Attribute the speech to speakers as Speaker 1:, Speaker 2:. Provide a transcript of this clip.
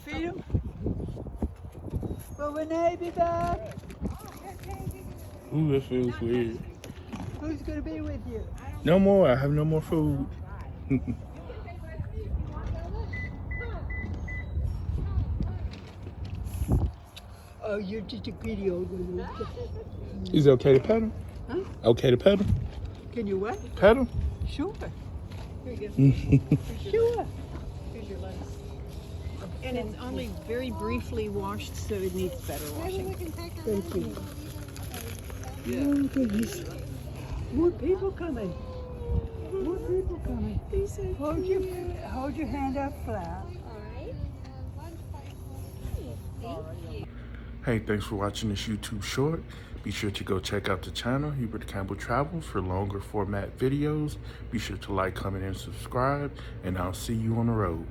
Speaker 1: feed them? Will Renee be back?
Speaker 2: Ooh, that feels weird.
Speaker 1: Who's gonna be with you?
Speaker 2: No more. I have no more food.
Speaker 1: Oh, you're just a greedy old woman.
Speaker 2: Is it okay to pet him?
Speaker 1: Huh?
Speaker 2: Okay to pet him?
Speaker 1: Can you what?
Speaker 2: Pet him?
Speaker 1: Sure.
Speaker 3: Here you go.
Speaker 1: Sure.
Speaker 3: Here's your lettuce. And it's only very briefly washed, so it needs better washing.
Speaker 1: Thank you. Oh, goodness. More people coming. More people coming. Hold your hand up flat.
Speaker 2: Hey, thanks for watching this YouTube short. Be sure to go check out the channel, Hubert Campbell Travels, for longer format videos. Be sure to like, comment, and subscribe, and I'll see you on the road.